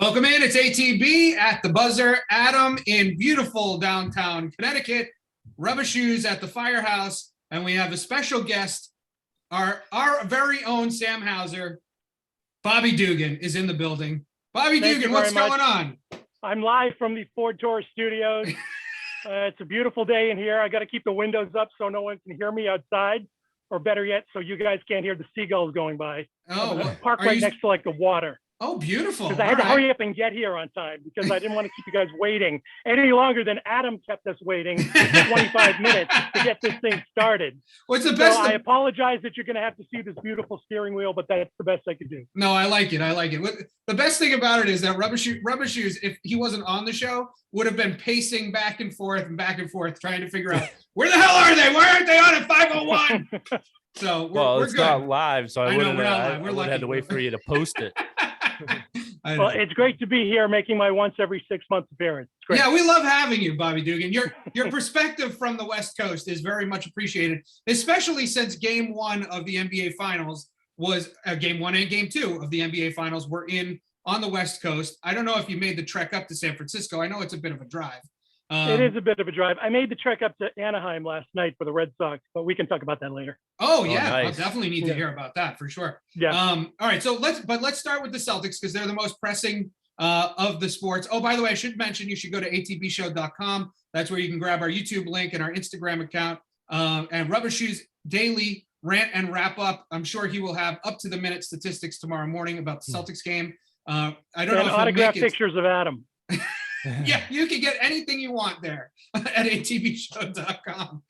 Welcome in. It's ATB at the buzzer. Adam in beautiful downtown Connecticut. Rubber Shoes at the Firehouse. And we have a special guest. Our very own Sam Hauser. Bobby Duggan is in the building. Bobby Duggan, what's going on? I'm live from the Ford Tour Studios. It's a beautiful day in here. I got to keep the windows up so no one can hear me outside, or better yet, so you guys can't hear the seagulls going by. Oh, park right next to like the water. Oh, beautiful. Because I had to hurry up and get here on time because I didn't want to keep you guys waiting any longer than Adam kept us waiting 25 minutes to get this thing started. What's the best? So I apologize that you're going to have to see this beautiful steering wheel, but that's the best I could do. No, I like it. I like it. The best thing about it is that Rubber Shoes, if he wasn't on the show, would have been pacing back and forth, trying to figure out where the hell are they? Why aren't they on at 5:01? So we're it's good. Not live, so I would have had to wait for you to post it. Well, it's great to be here making my once every 6 months appearance. It's great. Yeah, we love having you, Bobby Duggan. Your perspective from the West Coast is very much appreciated, especially since game one of the NBA Finals was game one and game two of the NBA Finals were on the West Coast. I don't know if you made the trek up to San Francisco. I know it's a bit of a drive. It is a bit of a drive. I made the trek up to Anaheim last night for the Red Sox, but we can talk about that later. Oh yeah, nice. I'll definitely need to hear about that for sure. Yeah. All right, so let's start with the Celtics because they're the most pressing of the sports. Oh, by the way, I should mention you should go to atbshow.com. That's where you can grab our YouTube link and our Instagram account. And Rubber Shoes Daily rant and wrap up. I'm sure he will have up to the minute statistics tomorrow morning about the Celtics game. I don't know if autograph pictures of Adam. Yeah, you can get anything you want there at atbshow.com.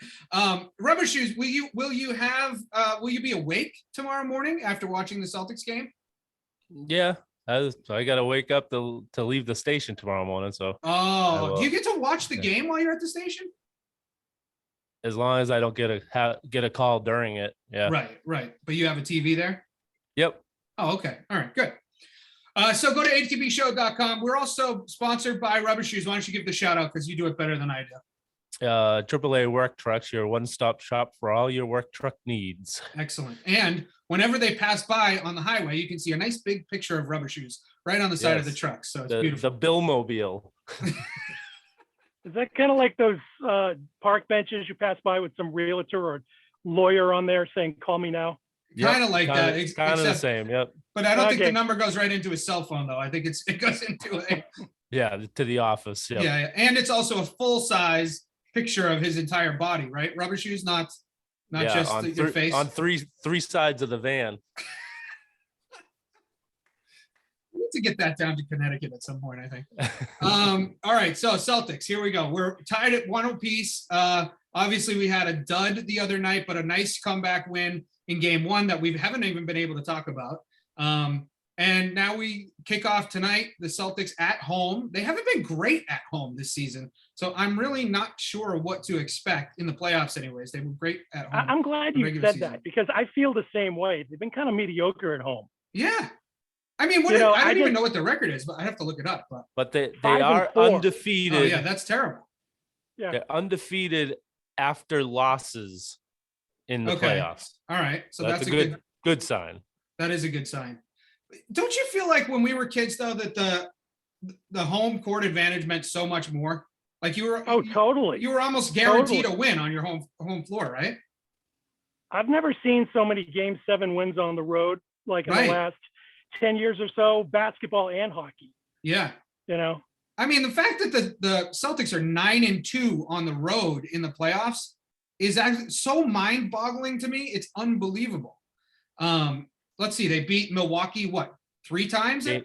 Rubber Shoes, will you be awake tomorrow morning after watching the Celtics game? Yeah, I got to wake up to leave the station tomorrow morning. So do you get to watch the game while you're at the station? As long as I don't get a call during it. Yeah. Right. But you have a TV there? Yep. Oh, okay. All right, good. So go to atbshow.com. We're also sponsored by Rubber Shoes. Why don't you give the shout out because you do it better than I do? AAA Work Trucks, your one-stop shop for all your work truck needs. Excellent. And whenever they pass by on the highway, you can see a nice big picture of Rubber Shoes right on the side of the truck. So it's beautiful. The Billmobile. Is that kind of like those park benches you pass by with some realtor or lawyer on there saying, "Call me now"? Kind of like that. It's kind of the same. Yep. But I don't think the number goes right into his cell phone, though. I think it goes into to the office. Yep. Yeah. And it's also a full size picture of his entire body, right? Rubber Shoes, not just your face. On three sides of the van. We need to get that down to Connecticut at some point, I think. All right. So Celtics, here we go. We're tied at one apiece. Obviously, we had a dud the other night, but a nice comeback win in game one that we haven't even been able to talk about. And now we kick off tonight, the Celtics at home. They haven't been great at home this season. So I'm really not sure what to expect in the playoffs anyways. They were great at home. I'm glad you said that because I feel the same way. They've been kind of mediocre at home. Yeah. I mean, I don't even know what the record is, but I have to look it up. But they are undefeated. Oh, yeah, that's terrible. Yeah. They're undefeated after losses in the playoffs. All right. So that's a good sign. That is a good sign. Don't you feel like when we were kids, though, that the home court advantage meant so much more? Like you were totally. You were almost guaranteed a win on your home floor, right? I've never seen so many Game 7 wins on the road like in the last 10 years or so, basketball and hockey. Yeah. I mean, the fact that the Celtics are 9-2 on the road in the playoffs is actually so mind-boggling to me. It's unbelievable. Let's see. They beat Milwaukee, 3 times? 2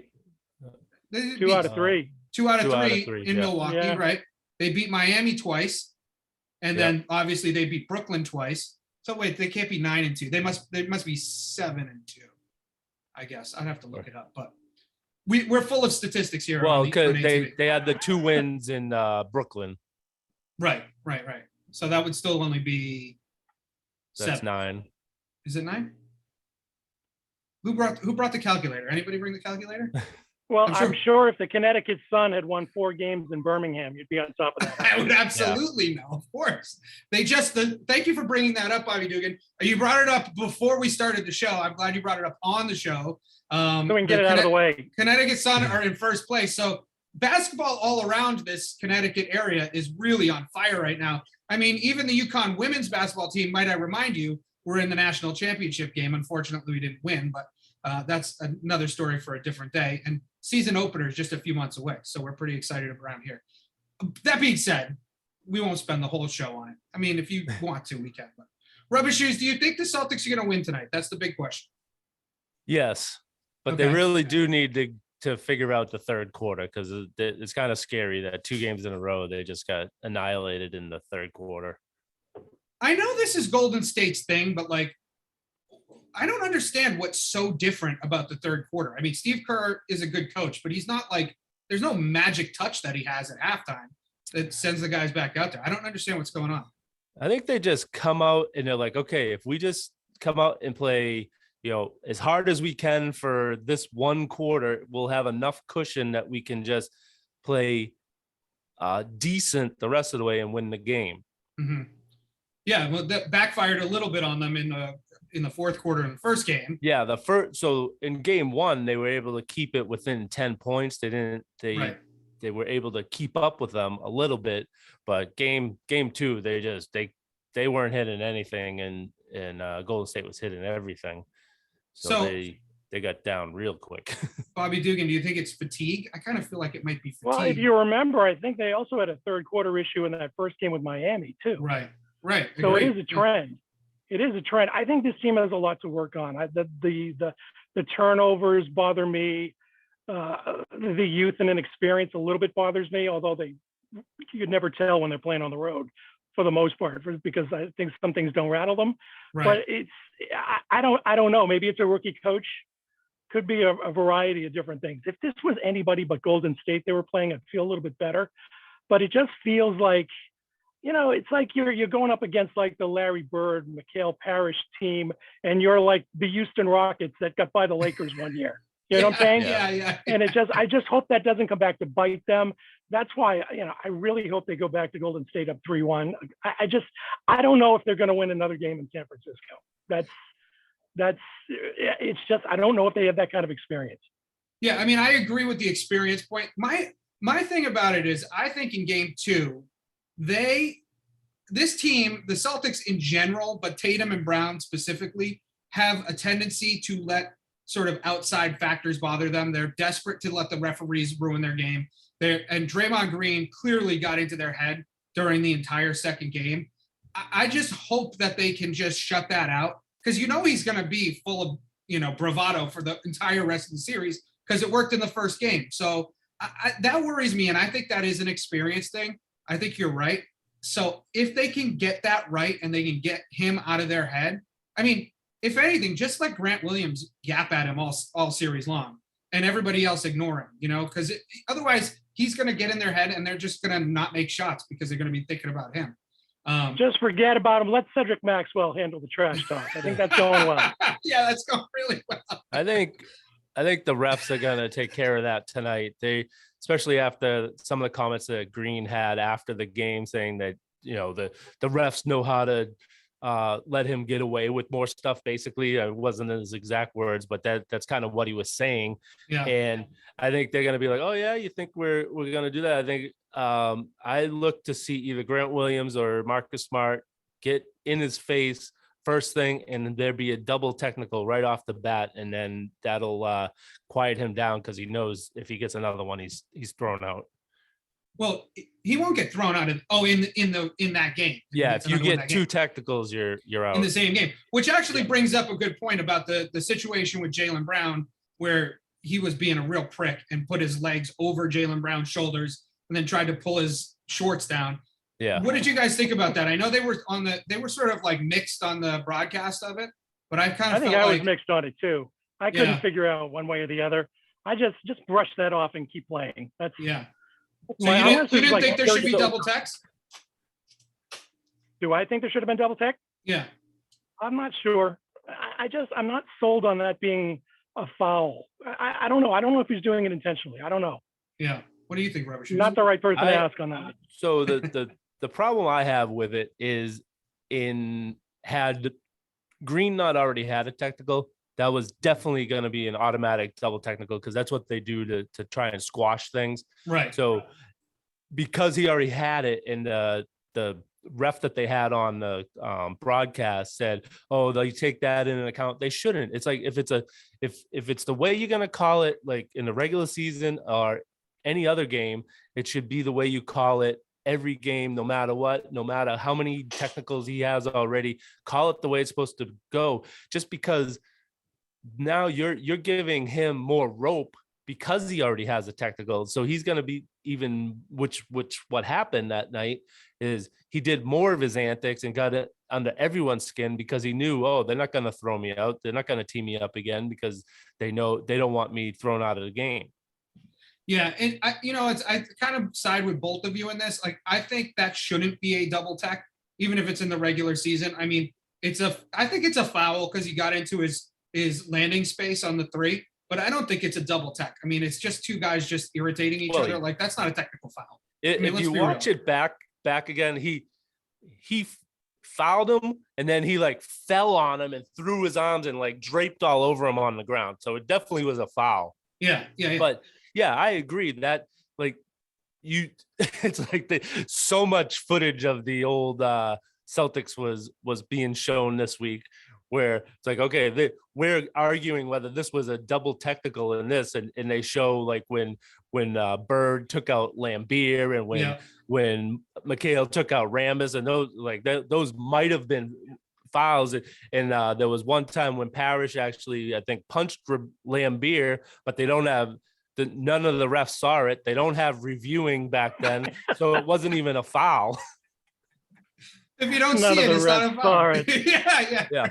out of 3. 2 out of 3 in Milwaukee, right? They beat Miami twice. And then obviously they beat Brooklyn twice. So wait, they can't be 9-2. They must be 7-2. I guess I'd have to look it up, but we're full of statistics here. Well, because they had the 2 wins in Brooklyn. Right. So that would still only be 7. 9. Is it 9? Who brought the calculator? Anybody bring the calculator? Well, I'm I'm sure- sure if the Connecticut Sun had won 4 games in Birmingham, you'd be on top of that. I would absolutely know, of course. Thank you for bringing that up, Bobby Dugan. You brought it up before we started the show. I'm glad you brought it up on the show. So we can get it out of the way. Connecticut Sun are in first place. So basketball all around this Connecticut area is really on fire right now. I mean, even the UConn women's basketball team, might I remind you, were in the national championship game. Unfortunately, we didn't win, but that's another story for a different day. And season opener is just a few months away. So we're pretty excited around here. That being said, we won't spend the whole show on it. I mean, if you want to, we can. But Rubber Shoes, do you think the Celtics are going to win tonight? That's the big question. Yes, but they Okay. really do need to figure out the third quarter, because it's kind of scary that 2 games in a row they just got annihilated in the third quarter. I know this is Golden State's thing, but like, I don't understand what's so different about the third quarter. I mean, Steve Kerr is a good coach, but he's not like, there's no magic touch that he has at halftime that sends the guys back out there. I don't understand what's going on. I think they just come out and they're like, okay, if we just come out and play, as hard as we can for this one quarter, we'll have enough cushion that we can just play decent the rest of the way and win the game. Mm-hmm. Yeah, well, that backfired a little bit on them in the fourth quarter in the first game. Yeah, so in game 1, they were able to keep it within 10 points. They were able to keep up with them a little bit, but game 2, they weren't hitting anything, and Golden State was hitting everything. So they got down real quick. Bobby Dugan, do you think it's fatigue? I kind of feel like it might be fatigue. Well, if you remember, I think they also had a third quarter issue in that first game with Miami too. Right. So Agreed. it is a trend. It is a trend. I think this team has a lot to work on. The turnovers bother me. The youth and inexperience a little bit bothers me, although you could never tell when they're playing on the road for the most part, because I think some things don't rattle them. Right. But I don't know. Maybe it's a rookie coach. Could be a variety of different things. If this was anybody but Golden State they were playing, I'd feel a little bit better. But it just feels like, it's like you're going up against like the Larry Bird, Mikhail Parrish team, and you're like the Houston Rockets that got by the Lakers one year. You know what I'm saying? Yeah. And I just hope that doesn't come back to bite them. That's why, I really hope they go back to Golden State up 3-1. I don't know if they're going to win another game in San Francisco. It's just, I don't know if they have that kind of experience. Yeah. I mean, I agree with the experience point. My thing about it is, I think in game 2, this team, the Celtics in general, but Tatum and Brown specifically, have a tendency to let sort of outside factors bother them. They're desperate to let the referees ruin their game. And Draymond Green clearly got into their head during the entire second game. I just hope that they can just shut that out, because he's going to be full of bravado for the entire rest of the series, because it worked in the first game. So that worries me, and I think that is an experience thing. I think you're right. So if they can get that right and they can get him out of their head, I mean, if anything, just let Grant Williams yap at him all series long, and everybody else ignore him, because otherwise he's going to get in their head and they're just going to not make shots because they're going to be thinking about him. Just forget about him. Let Cedric Maxwell handle the trash talk. I think that's going well. Yeah, that's going really well. I think the refs are going to take care of that tonight. Especially after some of the comments that Green had after the game, saying that, the refs know how to let him get away with more stuff. Basically, it wasn't his exact words, but that's kind of what he was saying. Yeah. And I think they're going to be like, oh yeah, you think we're going to do that? I think I look to see either Grant Williams or Marcus Smart get in his face first thing, and there be a double technical right off the bat, and then that'll quiet him down, because he knows if he gets another one, he's thrown out. Well, he won't get thrown out in that game. Yeah, if you get 2 technicals, you're out in the same game. Which actually brings up a good point about the situation with Jaylen Brown, where he was being a real prick and put his legs over Jaylen Brown's shoulders and then tried to pull his shorts down. Yeah. What did you guys think about that? I know they were sort of like mixed on the broadcast of it, but I think I was mixed on it too. I couldn't figure out one way or the other. I just brush that off and keep playing. So you didn't think there should be double text? Do I think there should have been double text? Yeah. I'm not sure. I'm not sold on that being a foul. I don't know. I don't know if he's doing it intentionally. I don't know. Yeah. What do you think, Rubber Shoes? Not the right person to ask on that. So the problem I have with it is had Green not already had a technical, that was definitely going to be an automatic double technical because that's what they do to try and squash things. Right. So because he already had it, and the ref that they had on the broadcast said, "Oh, they take that into account." They shouldn't. It's like if it's the way you're going to call it, like in the regular season or any other game, it should be the way you call it every game, no matter what, no matter how many technicals he has already. Call it the way it's supposed to go. Just because now you're giving him more rope because he already has a technical, so he's going to be even. Which what happened that night is he did more of his antics and got it under everyone's skin because he knew, oh, they're not going to throw me out, they're not going to tee me up again because they know they don't want me thrown out of the game. Yeah, and I kind of side with both of you in this. Like, I think that shouldn't be a double tech, even if it's in the regular season. I mean, I think it's a foul because he got into his landing space on the three, but I don't think it's a double tech. I mean, it's just two guys just irritating each other. Like, that's not a technical foul. If you watch it back again, he fouled him and then he like fell on him and threw his arms and like draped all over him on the ground. So it definitely was a foul. Yeah. But yeah, I agree that like it's like so much footage of the old Celtics was being shown this week where it's like, okay, we're arguing whether this was a double technical in this, and they show like when Bird took out Lambeer and when Mikhail took out Rambis, and those might have been fouls. And there was one time when Parrish actually, I think, punched Lambeer, but they don't have none of the refs saw it. They don't have reviewing back then, so it wasn't even a foul. If you don't see it, it's not a foul. Yeah.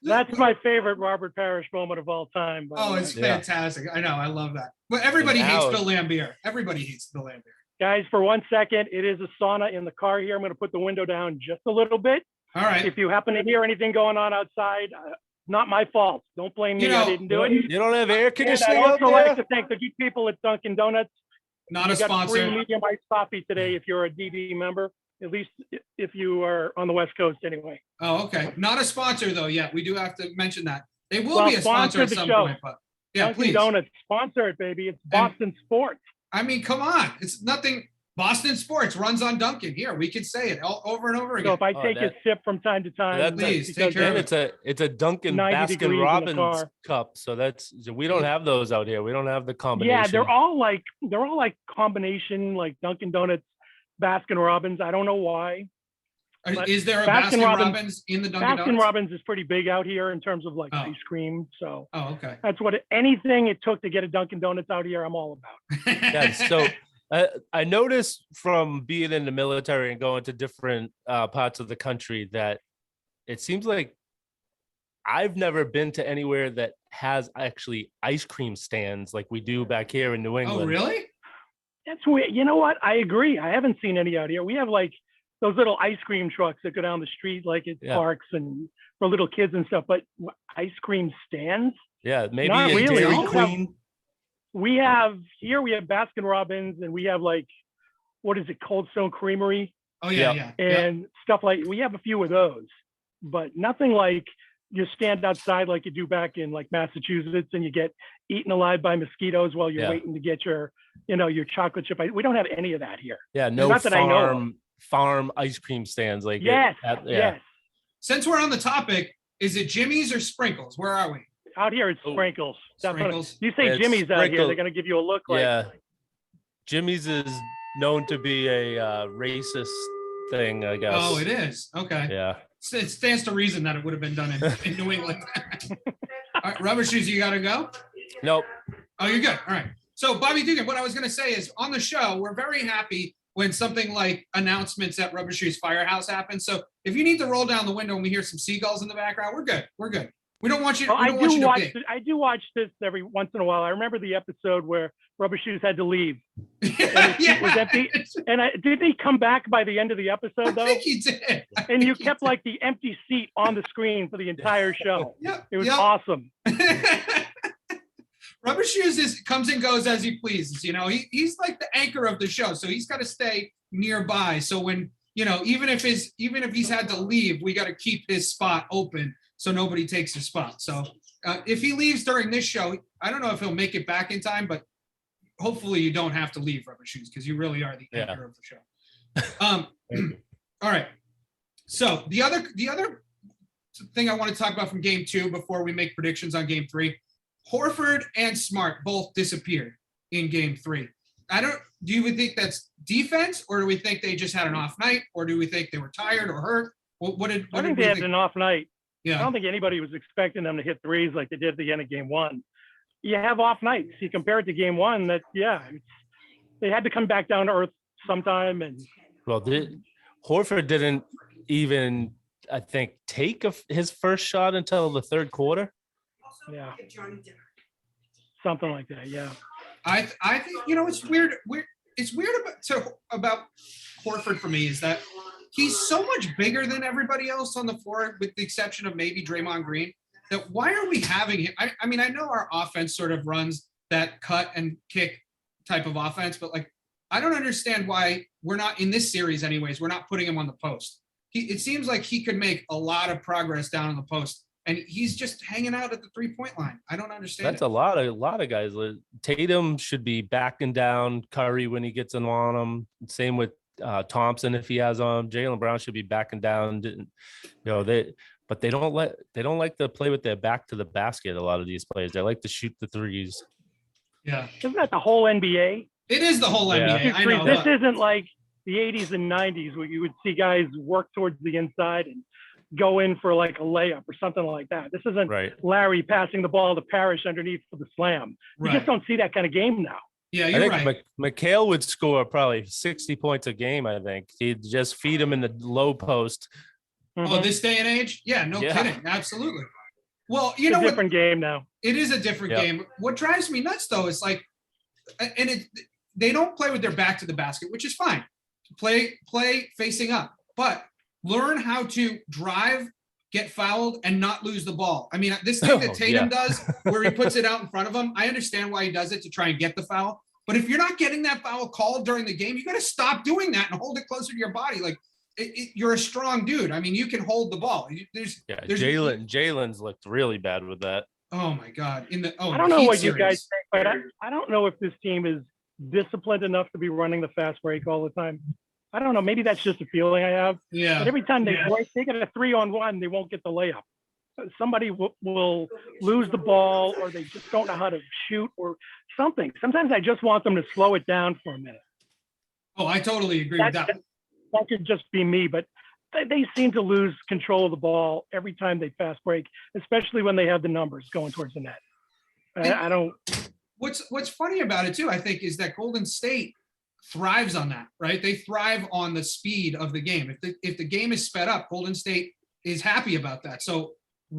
That's my favorite Robert Parrish moment of all time. Oh, it's fantastic. I know. I love that. But everybody hates Bill Lambeer. Everybody hates Bill Lambeer. Guys, for 1 second, it is a sauna in the car here. I'm going to put the window down just a little bit. All right. If you happen to hear anything going on outside, not my fault. Don't blame me. I didn't do it. You don't have air conditioning. I also like to thank the good people at Dunkin' Donuts. Not a sponsor. Free medium iced coffee today if you're a DD member. At least if you are on the West Coast anyway. Oh, okay. Not a sponsor though yet. We do have to mention that. They will be a sponsor at some point, but yeah, Dunkin' please. Donuts, sponsor it, baby. It's Boston sports. I mean, come on. It's nothing. Boston sports runs on Dunkin'. Here, we could say it over and over again. So if I take a sip from time to time, please take care of it. It's a Dunkin' Baskin Robbins cup. So we don't have those out here. We don't have the combination. Yeah, they're all like combination, like Dunkin' Donuts, Baskin Robbins. I don't know why. Is there a Baskin Robbins in the Dunkin' Donuts? Baskin Robbins is pretty big out here in terms of like ice cream. So okay. That's anything it took to get a Dunkin' Donuts out here, I'm all about. Yeah, so I noticed from being in the military and going to different parts of the country that it seems like I've never been to anywhere that has actually ice cream stands like we do back here in New England. Oh, really? That's weird. You know what? I agree. I haven't seen any out here. We have like those little ice cream trucks that go down the street, like at parks and for little kids and stuff. But ice cream stands? Yeah, maybe not really. Dairy Queen. We have Baskin Robbins, and we have like, what is it, Cold Stone Creamery? Oh yeah. And stuff like, we have a few of those, but nothing like you stand outside like you do back in like Massachusetts and you get eaten alive by mosquitoes while you're waiting to get your chocolate chip. We don't have any of that here. Yeah, no farm ice cream stands like yes. Since we're on the topic, is it Jimmy's or Sprinkles? Where are we? Out here it's Sprinkles. Sprinkles. You say Jimmy's out here, they're going to give you a look like. Yeah, Jimmy's is known to be a racist thing, I guess. Oh, it is. Okay. Yeah. It stands to reason that it would have been done in New England. All right, Rubber Shoes, you got to go? Nope. Oh, you're good. All right. So, Bobby Duggan, what I was going to say is on the show, we're very happy when something like announcements at Rubber Shoes Firehouse happens. So if you need to roll down the window and we hear some seagulls in the background, we're good. We're good. We don't want you. Well, We don't want you to pick. I do watch this every once in a while. I remember the episode where Rubber Shoes had to leave. Yeah. It was empty. And did he come back by the end of the episode, though? I think he did. And you kept like the empty seat on the screen for the entire show. Yep. It was awesome. Rubber Shoes comes and goes as he pleases. You know, he's like the anchor of the show, so he's got to stay nearby. So when, you know, even if he's had to leave, we got to keep his spot open so nobody takes his spot. So if he leaves during this show, I don't know if he'll make it back in time, but hopefully you don't have to leave, Rubber Shoes, because you really are the anchor of the show. All right. So the other thing I want to talk about from game 2 before we make predictions on game 3, Horford and Smart both disappeared in game 3. Do you think that's defense, or do we think they just had an off night, or do we think they were tired or hurt? I think they had an off night. Yeah. I don't think anybody was expecting them to hit threes like they did at the end of game 1. You have off nights. You compare it to game 1, they had to come back down to earth sometime. And Horford didn't even, I think, take his first shot until the third quarter. Yeah. Something like that. Yeah. I think, you know, it's weird. It's weird about Horford for me is that he's so much bigger than everybody else on the floor, with the exception of maybe Draymond Green, that why are we having him? I mean, I know our offense sort of runs that cut and kick type of offense, but like, I don't understand why we're not in this series anyways. We're not putting him on the post. It seems like he could make a lot of progress down on the post, and he's just hanging out at the 3-point line. I don't understand. That's a lot of guys. Tatum should be backing down Curry when he gets on him. Same with Thompson if he has on. Jaylen Brown should be backing down. But they don't like to play with their back to the basket. A lot of these players, they like to shoot the threes. Yeah, isn't that the whole NBA? It is the whole NBA. I know. This isn't like the 80s and 90s where you would see guys work towards the inside and go in for like a layup or something like that. This isn't Larry passing the ball to Parrish underneath for the slam. You just don't see that kind of game now. Yeah, you're right. McHale would score probably 60 points a game, I think. He'd just feed him in the low post. Mm-hmm. Oh, this day and age? Yeah, no kidding. Absolutely. Well, you know, it's a different game now. It is a different game. What drives me nuts, though, is like, they don't play with their back to the basket, which is fine. Play facing up, but learn how to drive, get fouled, and not lose the ball. I mean, this thing that Tatum does, where he puts it out in front of him, I understand why he does it, to try and get the foul. But if you're not getting that foul called during the game, you got to stop doing that and hold it closer to your body. Like, you're a strong dude. I mean, you can hold the ball. Jalen's looked really bad with that. Oh my God! I don't know what you guys think, but I don't know if this team is disciplined enough to be running the fast break all the time. I don't know. Maybe that's just a feeling I have. Yeah. But every time they get a 3-on-1, they won't get the layup. Somebody will lose the ball, or they just don't know how to shoot or something. Sometimes I just want them to slow it down for a minute. Oh, I totally agree with that. That could just be me, but they seem to lose control of the ball every time they fast break, especially when they have the numbers going towards the net. I don't. What's funny about it too, I think, is that Golden State thrives on that, right? They thrive on the speed of the game. If the game is sped up, Golden State is happy about that. So,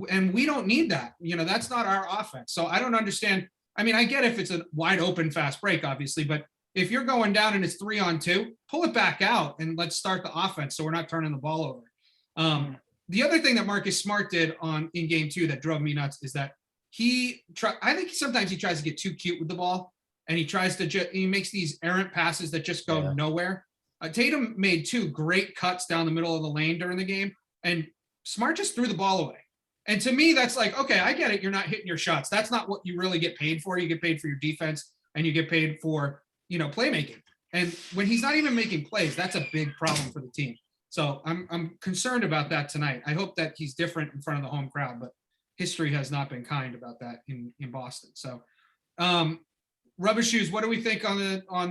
and we don't need that. You know, that's not our offense. So I don't understand. I mean, I get if it's a wide open fast break, obviously, but if you're going down and it's 3-on-2, pull it back out and let's start the offense so we're not turning the ball over. The other thing that Marcus Smart did in game 2 that drove me nuts is that I think sometimes he tries to get too cute with the ball, and he makes these errant passes that just go nowhere. Tatum made 2 great cuts down the middle of the lane during the game, and Smart just threw the ball away. And to me, that's like, okay, I get it. You're not hitting your shots. That's not what you really get paid for. You get paid for your defense, and you get paid for, playmaking. And when he's not even making plays, that's a big problem for the team. So I'm concerned about that tonight. I hope that he's different in front of the home crowd, but history has not been kind about that in Boston. So, Rubber Shoes, what do we think on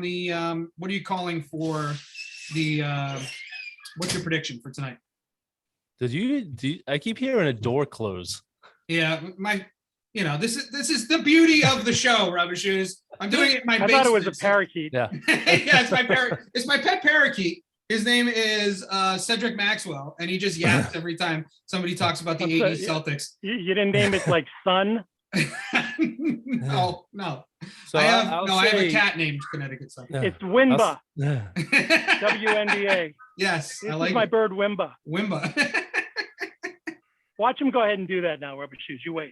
the what are you calling for the what's your prediction for tonight? I keep hearing a door close. Yeah, this is the beauty of the show, Rubber Shoes. I'm doing it in my basement. I thought it was a parakeet. Yeah. Yeah, it's my pet parakeet. His name is Cedric Maxwell, and he just yaps every time somebody talks about the What's 80s Celtics. You didn't name it like Sun? No. So I have I'll I have a say- cat named Connecticut Sun. It's Wimba, Yeah. WNBA. Yes, This I is like my it. bird Wimba. Wimba. Watch him go ahead and do that now, Rubber Shoes. You wait.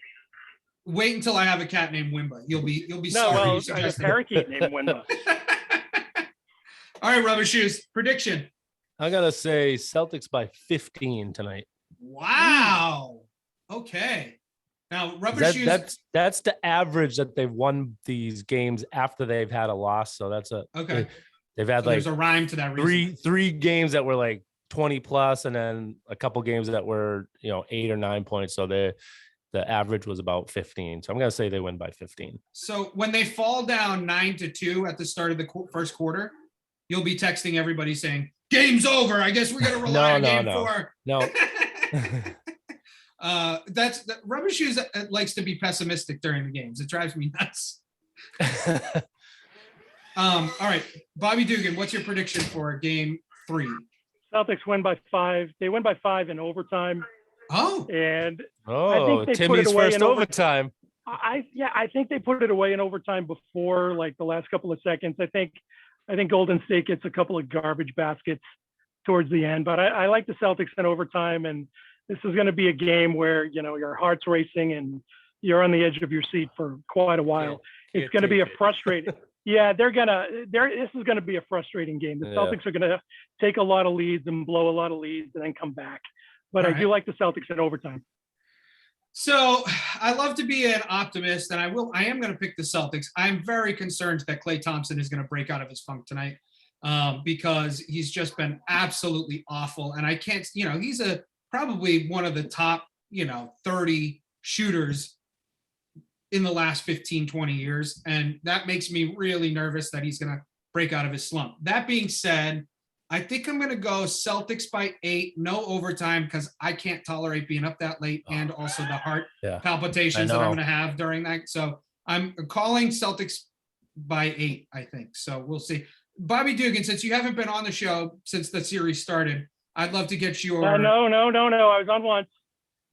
Wait until I have a cat named Wimba. You'll be No, sorry well, you I have a suggested it. parakeet named Wimba. All right, Rubber Shoes, prediction. I gotta say Celtics by 15 tonight. Wow. Okay. Now, Rubber Shoes. That's the average that they've won these games after they've had a loss. So that's Okay. They've had So like there's a rhyme to that reason. three games that were like 20 plus, and then a couple games that were 8 or 9 points. So the average was about 15. So I'm gonna say they win by 15. So when they fall down 9-2 at the start of the first quarter, you'll be texting everybody saying, "Game's over. I guess we're gonna rely on game 4." No. Rubber Shoes likes to be pessimistic during the games. It drives me nuts. All right, Bobby Duggan, what's your prediction for game 3? Celtics win by 5. They win by 5 in overtime. Oh, And Oh, they put Timmy's it away first in overtime. I think they put it away in overtime before like the last couple of seconds. I think Golden State gets a couple of garbage baskets towards the end, but I like the Celtics in overtime, and this is going to be a game where your heart's racing and you're on the edge of your seat for quite a while. It's going to be a frustrating. Yeah, this is going to be a frustrating game. The Celtics are going to take a lot of leads and blow a lot of leads and then come back. But I do like the Celtics in overtime. so I love to be an optimist, and I am going to pick the Celtics. I'm very concerned that Klay Thompson is going to break out of his funk tonight because he's just been absolutely awful. And I can't, he's probably one of the top, 30 shooters in the last 15, 20 years. And that makes me really nervous that he's going to break out of his slump. That being said, I think I'm going to go Celtics by 8, no overtime, because I can't tolerate being up that late and also the heart palpitations that I'm going to have during that. So I'm calling Celtics by 8, I think. So we'll see. Bobby Duggan, since you haven't been on the show since the series started, I'd love to get your. No. I was on once.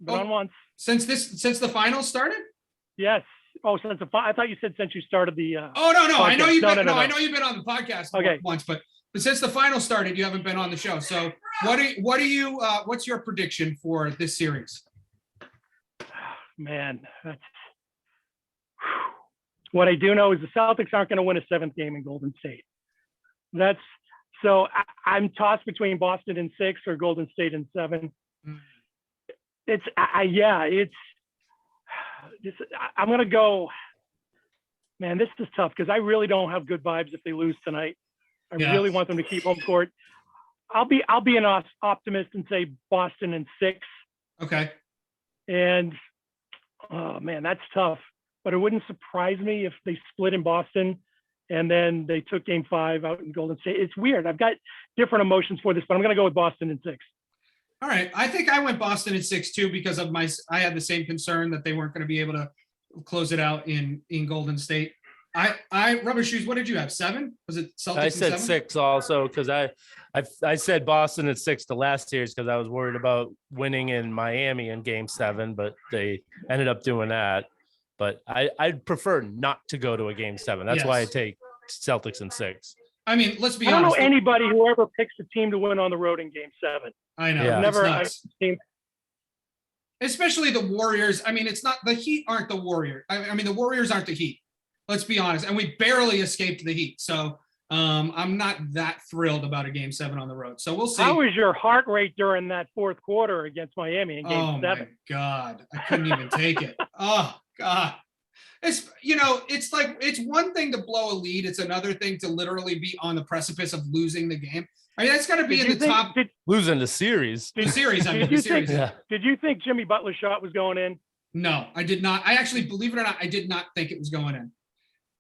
On once. Since the finals started? Yes. Oh, I thought you said since you started the. Oh no! Podcast. I know you've been. No. I know you've been on the podcast once, but since the finals started, you haven't been on the show. So what's your prediction for this series? Man, what I do know is the Celtics aren't going to win a 7th game in Golden State. I'm tossed between Boston in 6 or Golden State in 7. I'm going to go, man, this is tough because I really don't have good vibes if they lose tonight. I really want them to keep home court. I'll be an optimist and say Boston in 6. Okay. And, oh man, that's tough, but it wouldn't surprise me if they split in Boston and then they took game 5 out in Golden State. It's weird. I've got different emotions for this, but I'm going to go with Boston in 6. All right. I think I went Boston in 6 too, because of I had the same concern that they weren't going to be able to close it out in Golden State. Rubber Shoes, what did you have? 7? Was it Celtics? I said 7? 6 also because I said Boston at 6 the last series because I was worried about winning in Miami in game 7, but they ended up doing that. But I'd prefer not to go to a game 7. That's why I take Celtics in 6. I mean, let's be honest. I don't know anybody who ever picks a team to win on the road in game 7. I know. Yeah. I've seen. Especially the Warriors. I mean, it's not the Heat aren't the Warriors. I mean, the Warriors aren't the Heat. Let's be honest. And we barely escaped the Heat. So I'm not that thrilled about a game 7 on the road. So we'll see. How was your heart rate during that 4th quarter against Miami in game 7? Oh my God. I couldn't even take it. Oh God. It's like, it's one thing to blow a lead. It's another thing to literally be on the precipice of losing the game. I mean, that's got to be in the top. Losing the series. The series, I mean, the series. Did you think Jimmy Butler's shot was going in? No, I did not. I actually, believe it or not, I did not think it was going in.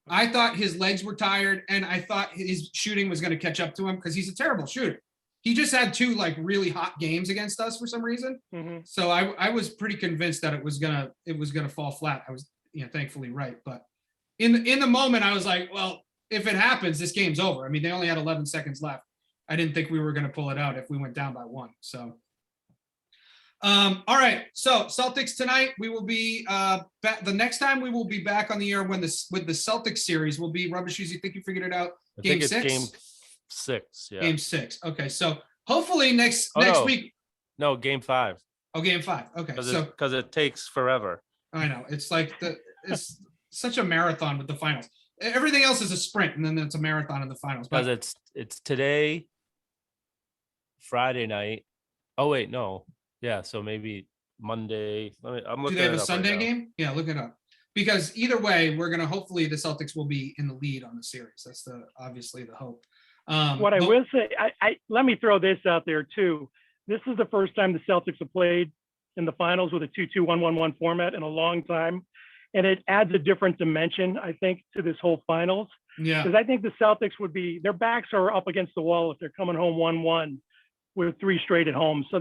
I thought his legs were tired, and I thought his shooting was going to catch up to him because he's a terrible shooter. He just had 2 like really hot games against us for some reason. Mm-hmm. So I was pretty convinced that it was gonna fall flat. I was thankfully right, but in the moment I was like, well, if it happens, this game's over. I mean, they only had 11 seconds left. I didn't think we were going to pull it out if we went down by 1. So, all right. So Celtics tonight, we will be back. The next time we will be back on the air with the Celtics series will be Rubber Shoes. You think you figured it out? Game 6? Game 6. Yeah. Game 6. Okay. So hopefully next week. No, game 5. Oh, game 5. Okay. Because it takes forever. I know. It's like it's such a marathon with the finals. Everything else is a sprint, and then it's a marathon in the finals. Because it's today, Friday night. Oh wait, no. Yeah, so maybe Monday. I'm looking. Do they have a Sunday game? Yeah, look it up. Because either way, we're gonna hopefully the Celtics will be in the lead on the series. That's obviously the hope. What I will say, I let me throw this out there too. This is the first time the Celtics have played in the finals with a 2-2-1-1-1 format in a long time. And it adds a different dimension, I think, to this whole finals. Yeah. Because I think the Celtics their backs are up against the wall if they're coming home 1-1 with 3 straight at home. So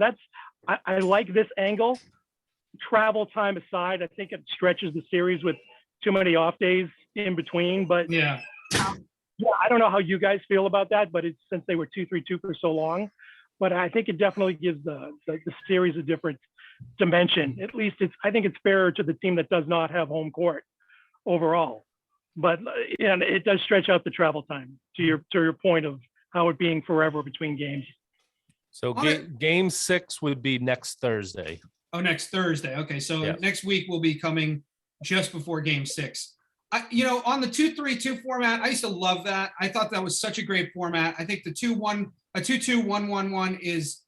I like this angle. Travel time aside, I think it stretches the series with too many off days in between. But yeah, I don't know how you guys feel about that, but it's since they were 2-3-2 for so long. But I think it definitely gives the series a different dimension. At least I think it's fairer to the team that does not have home court overall. But it does stretch out the travel time to your point of how it being forever between games. So game 6 would be next Thursday. Oh, next Thursday. Okay, so next week will be coming just before game 6. On the 2-3-2 format, I used to love that. I thought that was such a great format. I think the 2-2-1-1-1 is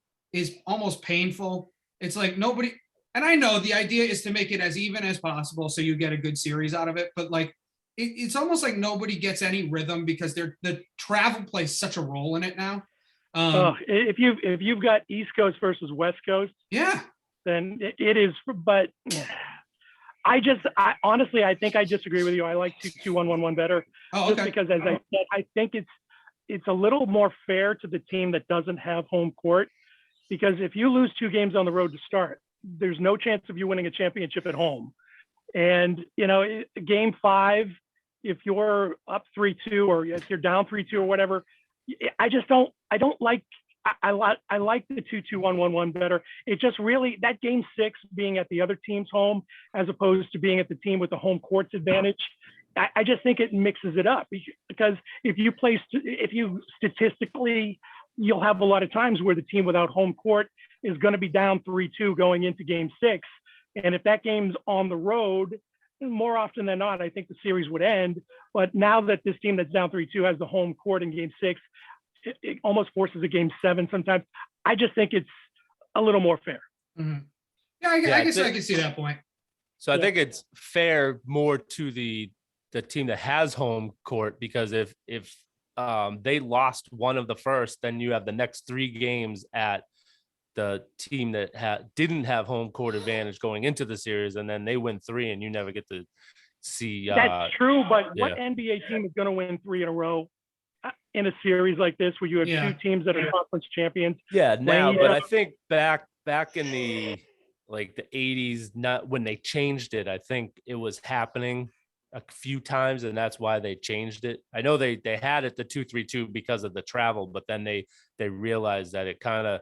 almost painful. It's like nobody, and I know the idea is to make it as even as possible so you get a good series out of it, but like it's almost like nobody gets any rhythm because the travel plays such a role in it now. If you've got East Coast versus West Coast, then it is. But I honestly, I think I disagree with you. I like 2-2-1-1-1 better, just because, as I said, I think it's a little more fair to the team that doesn't have home court. Because if you lose 2 games on the road to start, there's no chance of you winning a championship at home. And, game 5, if you're up 3-2 or if you're down 3-2 or whatever, I like the 2-2-1-1-1 better. It just really, that game 6 being at the other team's home, as opposed to being at the team with the home court's advantage, I just think it mixes it up. Because if you statistically, you'll have a lot of times where the team without home court is going to be down 3-2 going into game 6. And if that game's on the road, more often than not, I think the series would end. But now that this team that's down 3-2 has the home court in game 6, it almost forces a game 7 sometimes. I just think it's a little more fair. Mm-hmm. Yeah, I guess I can see that point. So I think it's fair more to the team that has home court, because if they lost one of the first, then you have the next 3 games at the team that didn't have home court advantage going into the series, and then they win 3 and you never get to see. That's true, but what NBA team is going to win 3 in a row in a series like this where you have 2 teams that are conference champions? Yeah, now, but I think back in the 80s, not when they changed it, I think it was happening a few times, and that's why they changed it. I know they had it the 2-3-2 because of the travel, but then they realized that it kind of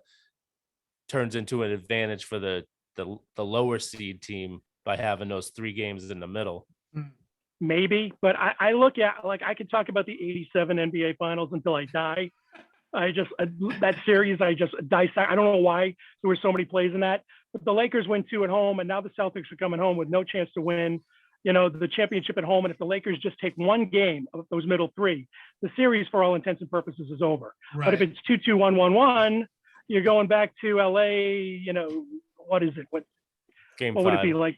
turns into an advantage for the lower seed team by having those 3 games in the middle. Maybe, but I look at, I could talk about the 87 NBA finals until I die. That series, I just dissect. I don't know why there were so many plays in that, but the Lakers win 2 at home, and now the Celtics are coming home with no chance to win the championship at home. And if the Lakers just take 1 game of those middle 3, the series for all intents and purposes is over. Right. But if it's 2-2-1-1-1, you're going back to LA, what is it? What would it be like?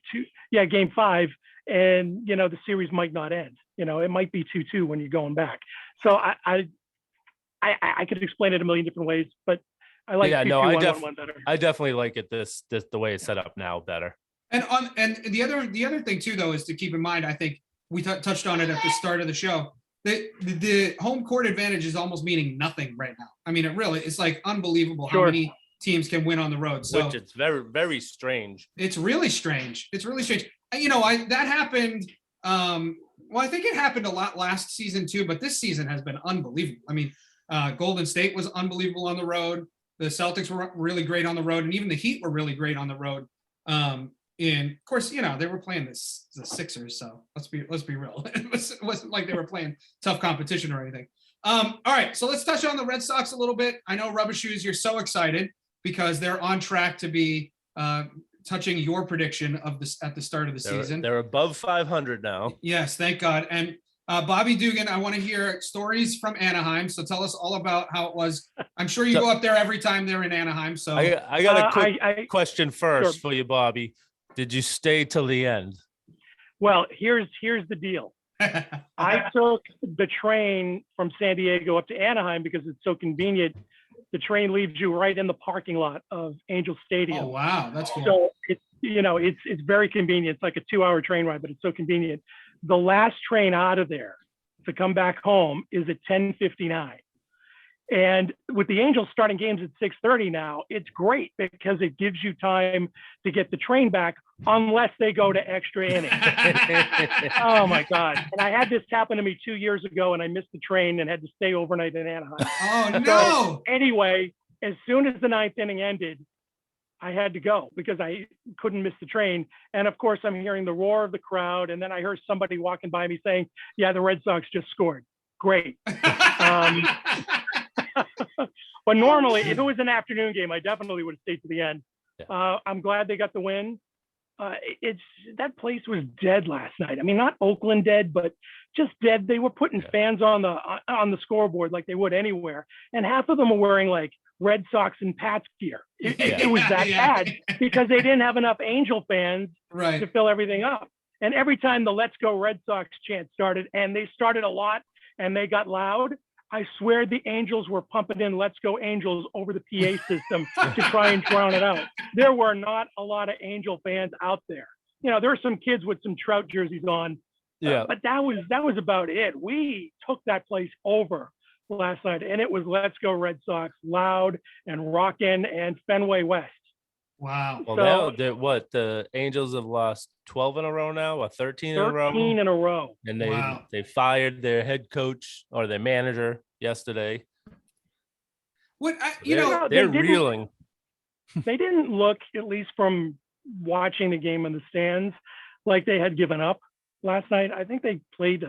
Game 5. And, the series might not end, it might be 2-2 when you're going back. So I could explain it a million different ways, but I like 2-2-1-1-1 better. I definitely like it this the way it's set up now better. And the other thing too, though, is to keep in mind, I think we touched on it at the start of the show, that the home court advantage is almost meaning nothing right now. I mean, it's like unbelievable how many teams can win on the road. So which it's very, very strange. It's really strange. That happened. I think it happened a lot last season too, but this season has been unbelievable. I mean, Golden State was unbelievable on the road. The Celtics were really great on the road, and even the Heat were really great on the road. And of course, they were playing the Sixers, so let's be real. It wasn't like they were playing tough competition or anything. All right, so let's touch on the Red Sox a little bit. I know Rubber Shoes, you're so excited because they're on track to be touching your prediction of this at the start of the season. They're above 500 now. Yes, thank God. And Bobby Duggan, I want to hear stories from Anaheim. So tell us all about how it was. I'm sure you go up there every time they're in Anaheim. So I got a quick question first for you, Bobby. Did you stay till the end? Well, here's the deal. I took the train from San Diego up to Anaheim because it's so convenient. The train leaves you right in the parking lot of Angel Stadium. Oh, wow. That's cool. So it's very convenient. It's like a 2-hour train ride, but it's so convenient. The last train out of there to come back home is at 10:59. And with the Angels starting games at 6:30 now, it's great because it gives you time to get the train back unless they go to extra innings. Oh my God. And I had this happen to me 2 years ago and I missed the train and had to stay overnight in Anaheim. Oh no. So anyway, as soon as the 9th inning ended, I had to go because I couldn't miss the train. And of course, I'm hearing the roar of the crowd. And then I heard somebody walking by me saying, yeah, the Red Sox just scored. Great. But normally, if it was an afternoon game, I definitely would have stayed to the end. Yeah. I'm glad they got the win. That place was dead last night. I mean, not Oakland dead, but just dead. They were putting fans on the scoreboard like they would anywhere, and half of them were wearing like Red Sox and Pats gear. It was that bad because they didn't have enough Angel fans to fill everything up. And every time the "Let's Go Red Sox" chant started, and they started a lot, and they got loud, I swear the Angels were pumping in "Let's Go Angels" over the PA system to try and drown it out. There were not a lot of Angel fans out there. There were some kids with some Trout jerseys on, but that was about it. We took that place over last night, and it was "Let's Go Red Sox" loud and rocking and Fenway West. Wow. Well, the Angels have lost 12 in a row now, or 13 in a row? 13 in a row. And they fired their head coach or their manager yesterday. They're reeling. They didn't look, at least from watching the game in the stands, like they had given up last night. I think they played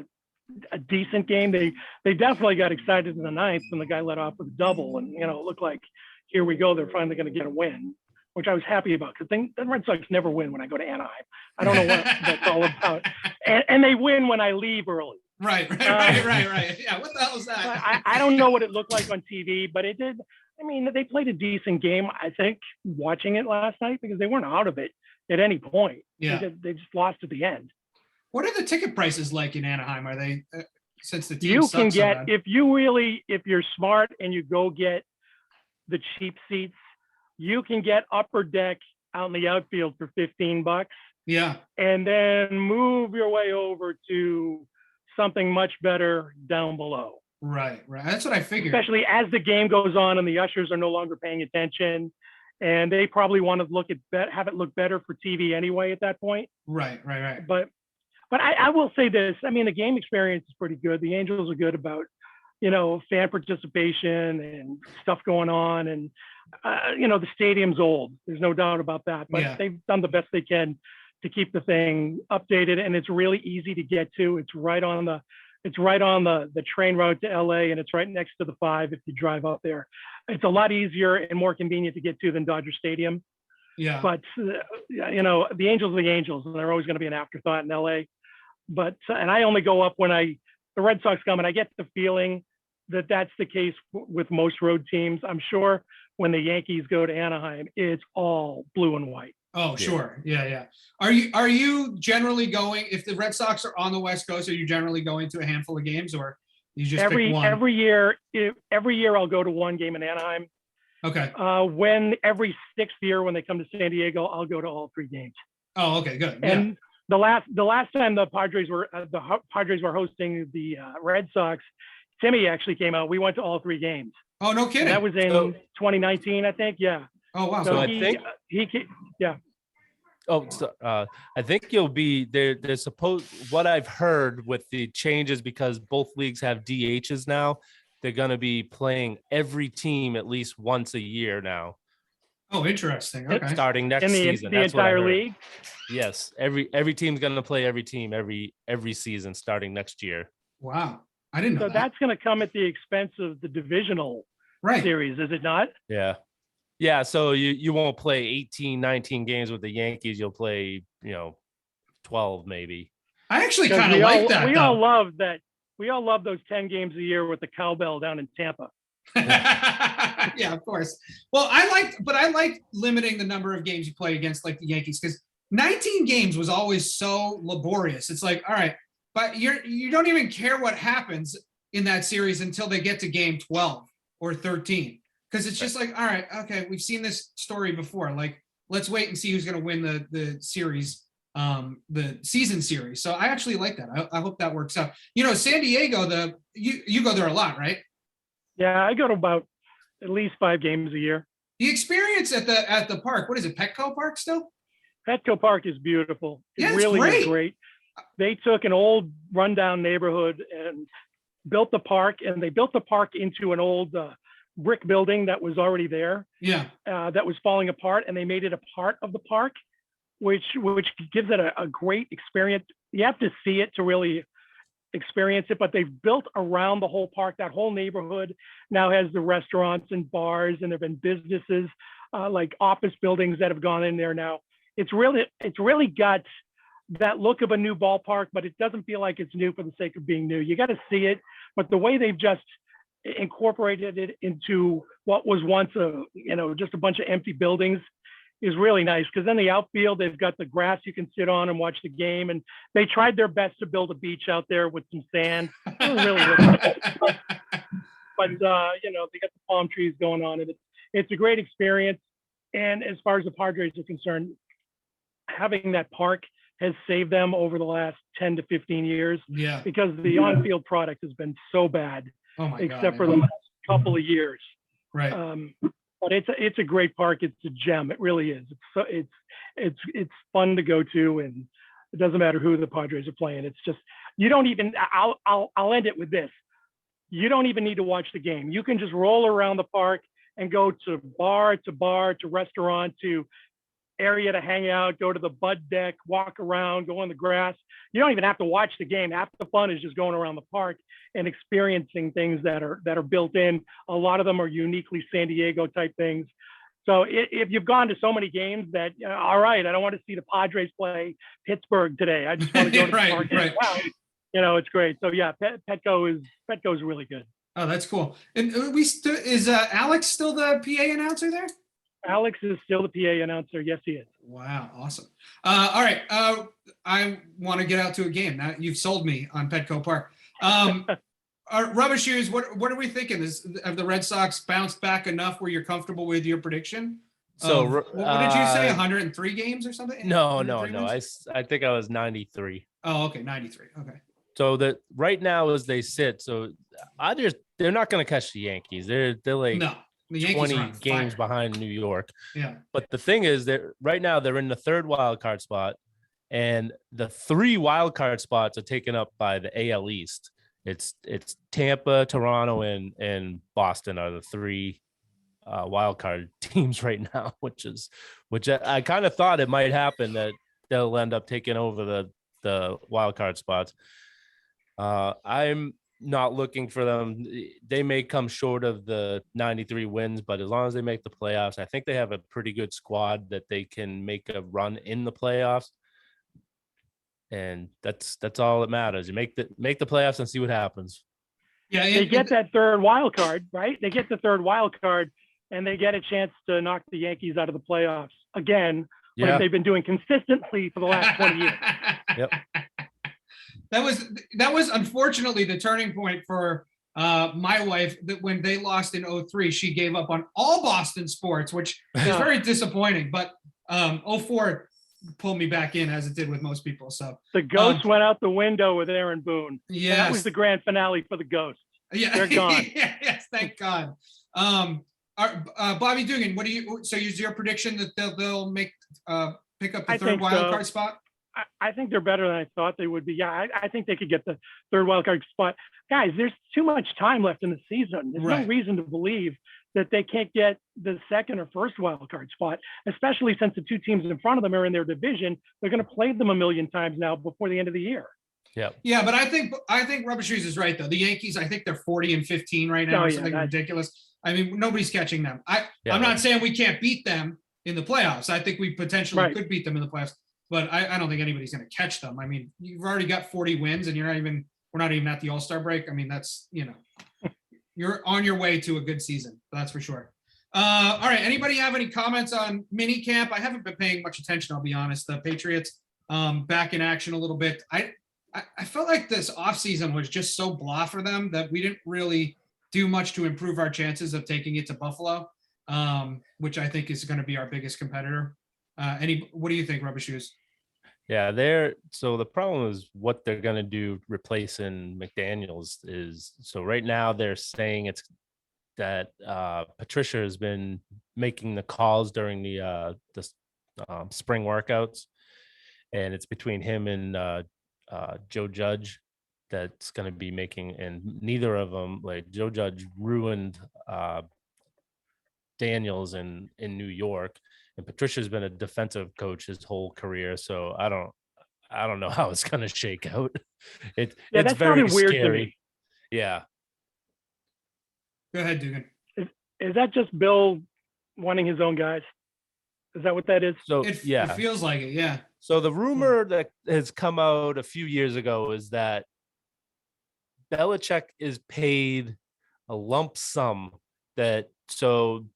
a decent game. They definitely got excited in the 9th when the guy let off with a double, and it looked like, here we go, they're finally going to get a win, which I was happy about because the Red Sox never win when I go to Anaheim. I don't know what that's all about. And they win when I leave early. Right. Yeah, what the hell is that? I don't know what it looked like on TV, but it did. I mean, they played a decent game, I think, watching it last night because they weren't out of it at any point. Yeah. They just lost at the end. What are the ticket prices like in Anaheim? Are they, since the team you sucks can so get, bad? if you're smart and you go get the cheap seats, you can get upper deck out in the outfield for $15. Yeah. And then move your way over to something much better down below. Right. That's what I figured. Especially as the game goes on and the ushers are no longer paying attention, and they probably want to have it look better for TV anyway at that point. Right. But I will say this. I mean, the game experience is pretty good. The Angels are good about, fan participation and stuff going on. And, the stadium's old. There's no doubt about that. But they've done the best they can to keep the thing updated. And it's really easy to get to. It's right on the train route to LA, and it's right next to the 5 if you drive up there. It's a lot easier and more convenient to get to than Dodger Stadium. Yeah. But, the Angels are the Angels, and they're always going to be an afterthought in LA. But, and I only go up when the Red Sox come, and I get the feeling that that's the case with most road teams. I'm sure when the Yankees go to Anaheim, it's all blue and white. Oh, sure. Yeah. Are you generally going, if the Red Sox are on the West Coast, are you generally going to a handful of games, or you just pick one? Every year I'll go to one game in Anaheim. Okay. When every 6th year when they come to San Diego, I'll go to all 3 games. Oh, okay, good. And the last time the Padres were hosting the Red Sox, Timmy actually came out. We went to all 3 games. Oh, no kidding. And that was in 2019, I think. Yeah. Oh, wow. So I think yeah. Oh, so, I think you'll be there. What I've heard with the changes, because both leagues have DHs now, they're going to be playing every team at least once a year now. Oh, interesting. Okay. Starting next In season. the That's what I entire heard. league. Yes, every team's going to play every team every season starting next year. Wow. I didn't know So that. that's going to come at the expense of the divisional Right. series, is it not? Yeah. Yeah, so you won't play 18, 19 games with the Yankees. You'll play, 12 maybe. I actually 'Cause kind of like that. We though. all love that. We all love those 10 games a year with the cowbell down in Tampa. Yeah, of course. Well, I like limiting the number of games you play against like the Yankees, because 19 games was always so laborious. It's like, all right, but you don't even care what happens in that series until they get to game 12 or 13. Because it's just like, all right, okay, we've seen this story before. Like, let's wait and see who's going to win the series, the season series. So I actually like that. I hope that works out. San Diego, you go there a lot, right? Yeah, I go to about at least 5 games a year. The experience at the park, what is it, Petco Park still? Petco Park is beautiful. Yeah, It it's really great. is great. They took an old rundown neighborhood and built the park, and they built the park into an old brick building that was already there. Yeah. That was falling apart, and they made it a part of the park, which gives it a great experience. You have to see it to really experience it, but they've built around the whole park. That whole neighborhood now has the restaurants and bars, and there've been businesses like office buildings that have gone in there now. It's really got that look of a new ballpark, but it doesn't feel like it's new for the sake of being new. You got to see it, but the way they've just incorporated it into what was once just a bunch of empty buildings is really nice. Because then the outfield, they've got the grass you can sit on and watch the game, and they tried their best to build a beach out there with some sand. It was really but they got the palm trees going on, and it's a great experience. And as far as the Padres are concerned, having that park has saved them over the last 10 to 15 years. Yeah. Because the on-field product has been so bad, Oh my God. except for the last couple of years. Right. But it's a great park. It's a gem. It really is. It's fun to go to, and it doesn't matter who the Padres are playing. It's just, you don't even. I'll end it with this. You don't even need to watch the game. You can just roll around the park and go to bar to restaurant to area to hang out, go to the bud deck, walk around, go on the grass. You don't even have to watch the game. Half the fun is just going around the park and experiencing things that are built in. A lot of them are uniquely San Diego type things. So if you've gone to so many games that, all right, I don't want to see the Padres play Pittsburgh today. I just want to go to the park. Right. Wow. It's great. So yeah, Petco is really good. Oh, that's cool. And is Alex still the PA announcer there? Alex is still the PA announcer. Yes, he is. Wow, awesome. All right, I want to get out to a game. Now you've sold me on Petco Park. Rubber shoes. What are we thinking? Have the Red Sox bounced back enough where you're comfortable with your prediction? So what did you say? 103 games or something? No. Wins? I think I was 93. Oh, okay, 93. Okay. So that right now as they sit, so they're not going to catch the Yankees. They're like No, the Yankees 20 are on games fire. behind New York. Yeah. But the thing is that right now they're in the third wild card spot, and the 3 wild card spots are taken up by the AL East. It's Tampa, Toronto, and Boston are the 3 wild card teams right now, which I kind of thought it might happen that they'll end up taking over the wild card spots. I'm not looking for them. They may come short of the 93 wins, but as long as they make the playoffs, I think they have a pretty good squad that they can make a run in the playoffs. And that's all that matters. You make the playoffs and see what happens. Yeah. They get that third wild card, right? They get the third wild card, and they get a chance to knock the Yankees out of the playoffs again, like they've been doing consistently for the last 20 years. Yep. That was unfortunately the turning point for my wife, that when they lost in 2003, she gave up on all Boston sports, which is very disappointing. But 2004 pulled me back in, as it did with most people. So the Ghost went out the window with Aaron Boone. Yeah, that was the grand finale for the Ghost. Yeah, they're gone. Yes, thank God. Bobby Duggan, so is your prediction that they'll make pick up the third wild card spot? I think they're better than I thought they would be. Yeah, I think they could get the third wild card spot. Guys, there's too much time left in the season. There's no Right. reason to believe that they can't get the second or first wild card spot, especially since the two teams in front of them are in their division. They're going to play them a million times now before the end of the year. Yeah, but I think Rubber Shoes is right though. The Yankees, I think they're 40-15 right now, Oh, or yeah, something that's- ridiculous. I mean, nobody's catching them. Yeah, I'm not saying we can't beat them in the playoffs. I think we potentially Right. could beat them in the playoffs, but I don't think anybody's going to catch them. I mean, you've already got 40 wins, and we're not even at the All-Star break. I mean, that's you're on your way to a good season. That's for sure. All right. Anybody have any comments on mini camp? I haven't been paying much attention. I'll be honest. The Patriots back in action a little bit. I felt like this offseason was just so blah for them that we didn't really do much to improve our chances of taking it to Buffalo, which I think is going to be our biggest competitor. What do you think, Rubber Shoes? Yeah, so the problem is what they're going to do replacing McDaniels is, so right now they're saying it's that Patricia has been making the calls during the spring workouts, and it's between him and Joe Judge that's going to be making, and neither of them, like Joe Judge ruined Daniels in New York, and Patricia's been a defensive coach his whole career, so I don't know how it's going to shake out. It's that very sounded weird to scary. me. Yeah. Go ahead, Dugan. Is that just Bill wanting his own guys? Is that what that is? So It yeah. feels like it. Yeah. So the rumor that has come out a few years ago is that Belichick is paid a lump sum so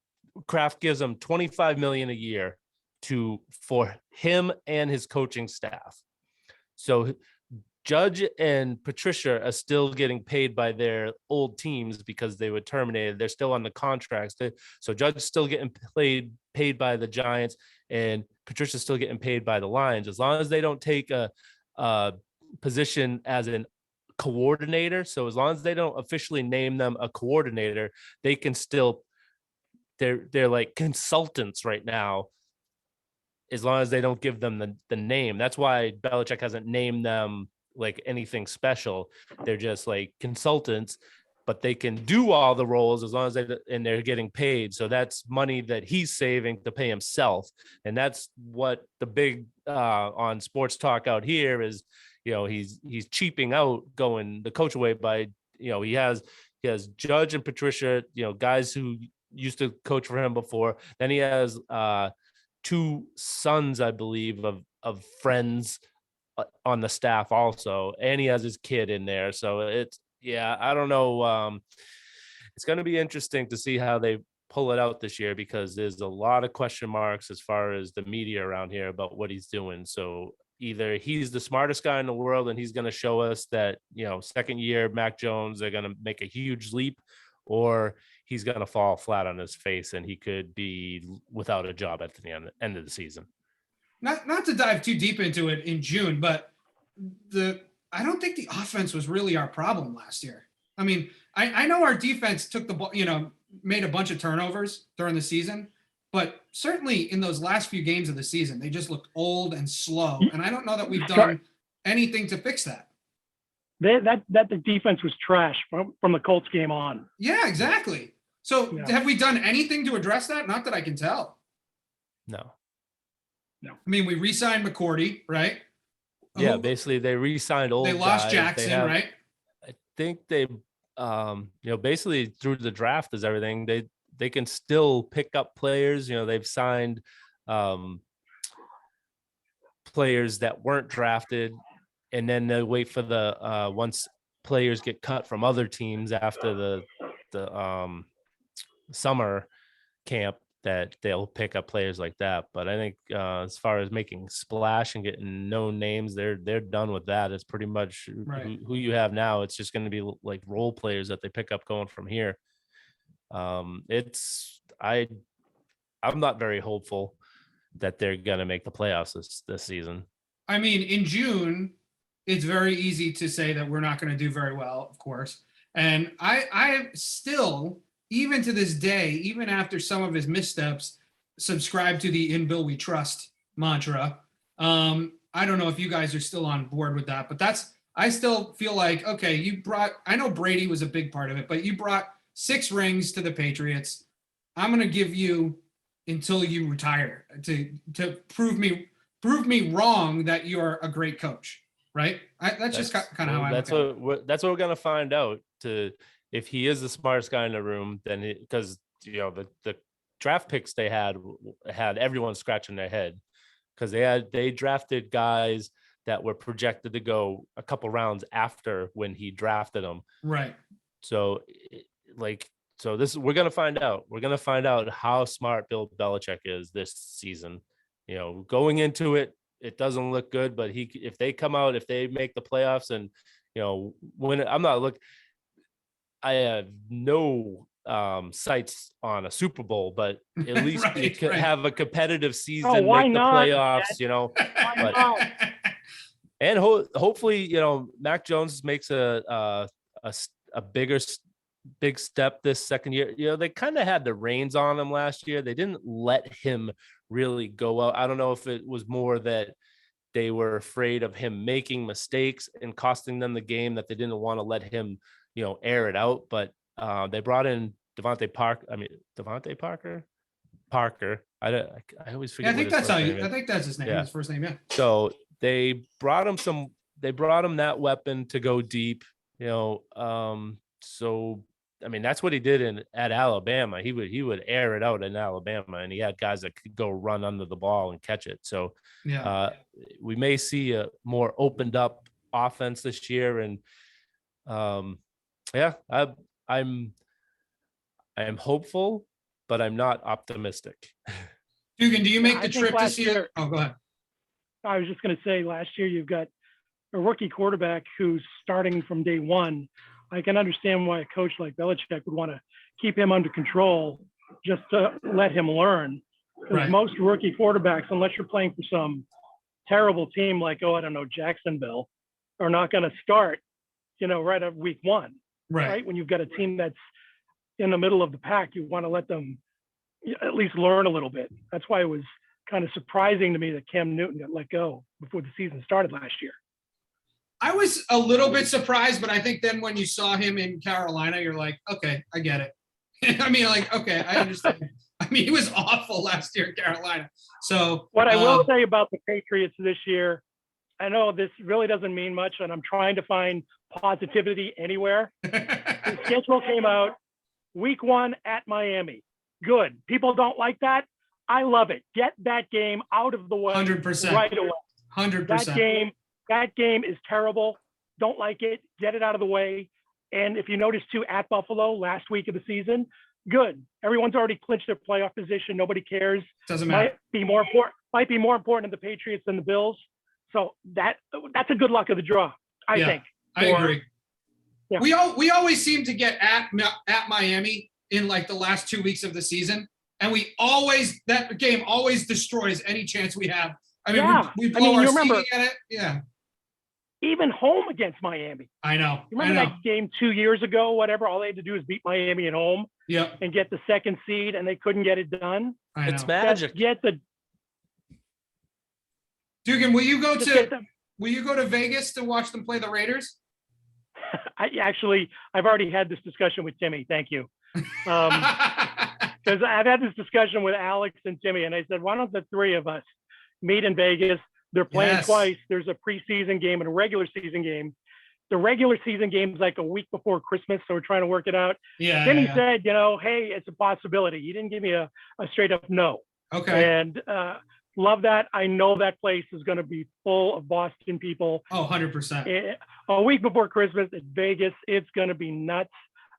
Kraft gives him $25 million a year for him and his coaching staff. So Judge and Patricia are still getting paid by their old teams because they were terminated. They're still on the contracts. So Judge is still getting paid by the Giants, and Patricia's still getting paid by the Lions. As long as they don't take a position as an coordinator, so as long as they don't officially name them a coordinator, they can still, they're like consultants right now, as long as they don't give them the name. That's why Belichick hasn't named them like anything special. They're just like consultants, but they can do all the roles as long as they're getting paid. So that's money that he's saving to pay himself. And that's what the big on sports talk out here is, he's cheaping out going the coach away by, he has Judge and Patricia, guys who used to coach for him before. Then he has two sons, I believe, of friends on the staff also, and he has his kid in there. So I don't know. It's going to be interesting to see how they pull it out this year, because there's a lot of question marks as far as the media around here about what he's doing. So either he's the smartest guy in the world and he's going to show us that, second year Mac Jones, they're going to make a huge leap, or he's going to fall flat on his face and he could be without a job at the end of the season. Not to dive too deep into it in June, but I don't think the offense was really our problem last year. I mean, I know our defense took the ball, made a bunch of turnovers during the season, but certainly in those last few games of the season, they just looked old and slow. And I don't know that we've done anything to fix that. The defense was trash from the Colts game on. Yeah, exactly. So have we done anything to address that? Not that I can tell. No. I mean, we re-signed McCourty, right? Yeah, basically they re-signed old. They lost guys. Jackson, right? I think they, basically through the draft is everything. They can still pick up players. They've signed players that weren't drafted, and then they wait for the once players get cut from other teams after the summer camp, that they'll pick up players like that. But I think as far as making splash and getting known names, they're done with that. It's pretty much who you have now. It's just going to be like role players that they pick up going from here. I'm not very hopeful that they're going to make the playoffs this season. I mean, in June, it's very easy to say that we're not going to do very well, of course. And I still, even to this day, even after some of his missteps, subscribe to the "in Bill we trust" mantra. I don't know if you guys are still on board with that, but I still feel like, okay, I know Brady was a big part of it, but you brought 6 rings to the Patriots. I'm going to give you until you retire to prove me wrong that you're a great coach, right? That's just kind of how I that's look what we're gonna find out. If he is the smartest guy in the room, then because the draft picks they had everyone scratching their head because they drafted guys that were projected to go a couple rounds after when he drafted them. Right. So we're gonna find out. We're gonna find out how smart Bill Belichick is this season. Going into it, it doesn't look good, but if they make the playoffs and when I have no sights on a Super Bowl, but at least you could have a competitive season, why make the not? playoffs, and hopefully, Mac Jones makes a big step this second year. They kind of had the reins on him last year. They didn't let him really go out. I don't know if it was more that they were afraid of him making mistakes and costing them the game, that they didn't want to let him, air it out. But they brought in Devontae Parker. I always forget. I think that's I think that's his name. Yeah. His first name. Yeah. So they brought him that weapon to go deep. So I mean, that's what he did at Alabama. He would air it out in Alabama, and he had guys that could go run under the ball and catch it. So we may see a more opened up offense this year. And I'm hopeful, but I'm not optimistic. Dugan, do you make the trip this year? Oh, go ahead. I was just going to say, last year you've got a rookie quarterback who's starting from day one. I can understand why a coach like Belichick would want to keep him under control just to let him learn. Because Right. most rookie quarterbacks, unless you're playing for some terrible team like, Jacksonville, are not going to start, right at week one. Right. When you've got a team that's in the middle of the pack, you want to let them at least learn a little bit. That's why it was kind of surprising to me that Cam Newton got let go before the season started last year. I was a little bit surprised, but I think then when you saw him in Carolina, you're like, okay, I get it. I mean, okay, I understand. I mean, he was awful last year in Carolina. So what I will say about the Patriots this year, I know this really doesn't mean much, and I'm trying to find positivity anywhere. The schedule came out week 1 at Miami. Good. People don't like that. I love it. Get that game out of the way 100%. right away. 100%. That game is terrible. Don't like it. Get it out of the way. And if you notice too, at Buffalo last week of the season, good. Everyone's already clinched their playoff position. Nobody cares. Doesn't matter. Might be more important to the Patriots than the Bills. So that's a good luck of the draw, I think. I agree. Yeah. We always seem to get at Miami in like the last 2 weeks of the season, and that game always destroys any chance we have. I mean, we blow our seeding at it. Yeah. Even home against Miami. I know. You remember that game 2 years ago, whatever? All they had to do is beat Miami at home and get the second seed, and they couldn't get it done. It's magic. Dugan, will you go to Vegas to watch them play the Raiders? I've already had this discussion with Timmy. Thank you. Because I've had this discussion with Alex and Timmy, and I said, why don't the three of us meet in Vegas? They're playing twice. There's a preseason game and a regular season game. The regular season game is like a week before Christmas, so we're trying to work it out. Timmy said, hey, it's a possibility. He didn't give me a straight up no. Okay. And love that. I know that place is going to be full of Boston people. Oh, 100%. A week before Christmas in Vegas, it's going to be nuts.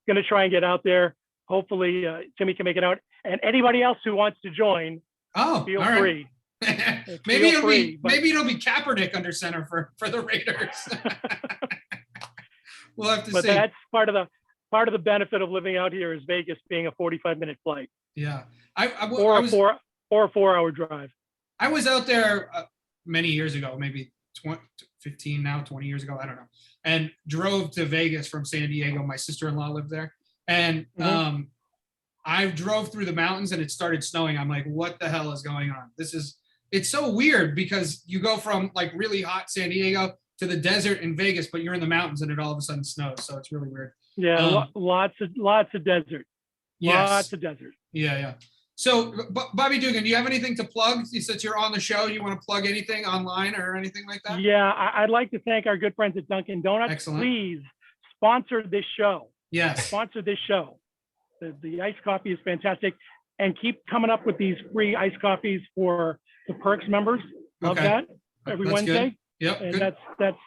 Going to try and get out there. Hopefully, Timmy can make it out. And anybody else who wants to join, feel free. Maybe it'll be Kaepernick under center for the Raiders. We'll have to see. But that's part of the benefit of living out here is Vegas being a 45-minute flight. Yeah, or a 4-hour drive. I was out there many years ago, maybe 20 years ago, I don't know, and drove to Vegas from San Diego. My sister-in-law lived there, and I drove through the mountains and it started snowing. I'm like, what the hell is going on? This it's so weird because you go from like really hot San Diego to the desert in Vegas, but you're in the mountains and it all of a sudden snows. So it's really weird. Yeah, lots of desert. Yes. Lots of desert. Yeah. So, Bobby Duggan, do you have anything to plug? Since you're on the show, you want to plug anything online or anything like that? Yeah, I'd like to thank our good friends at Dunkin' Donuts. Excellent. Please sponsor this show. Yes. Sponsor this show. The iced coffee is fantastic. And keep coming up with these free iced coffees for the Perks members. Love that every That's Wednesday. Good. Yep. And good. that's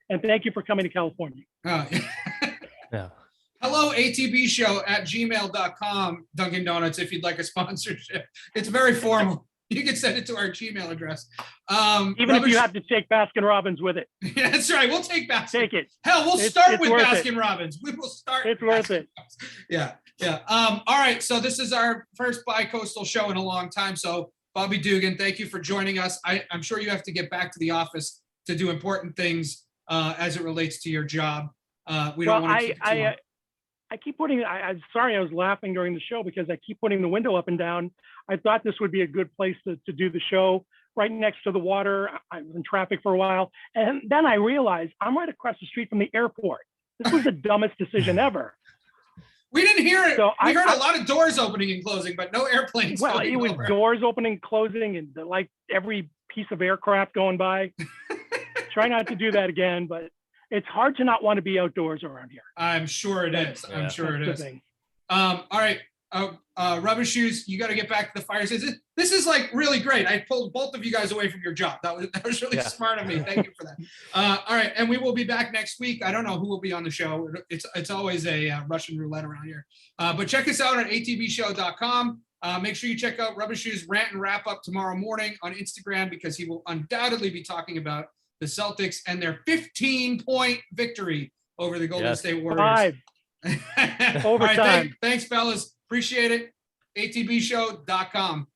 and thank you for coming to California. Yeah. Hello, atbshow@gmail.com, Dunkin' Donuts, if you'd like a sponsorship. It's very formal. You can send it to our Gmail address. Even if you have to take Baskin Robbins with it. Yeah, that's right. We'll take Baskin. Take it. Hell, we'll start it's with worth Baskin it. Robbins. We will start. It's worth it. Yeah. All right. So this is our first bi-coastal show in a long time. So Bobby Duggan, thank you for joining us. I'm sure you have to get back to the office to do important things as it relates to your job. We don't want to keep it too long. I keep putting, I'm sorry, I was laughing during the show because I keep putting the window up and down. I thought this would be a good place to do the show right next to the water. I was in traffic for a while. And then I realized I'm right across the street from the airport. This was the dumbest decision ever. We didn't hear it. So we heard a lot of doors opening and closing, but no airplanes. Well, going it was over. doors opening, closing, and like every piece of aircraft going by. Try not to do that again, but it's hard to not want to be outdoors around here. I'm sure it is. Yeah. I'm sure it That's is. the thing. All right. Rubber shoes, you got to get back to the fire. This is like really great. I pulled both of you guys away from your job. That was really smart of me. Thank you for that. All right. And we will be back next week. I don't know who will be on the show. It's always a Russian roulette around here. But check us out at atbshow.com. Make sure you check out Rubber Shoes Rant and Wrap Up tomorrow morning on Instagram because he will undoubtedly be talking about the Celtics and their 15-point victory over the Golden State Warriors. 5. All right, Overtime. thanks, fellas. Appreciate it. atbshow.com.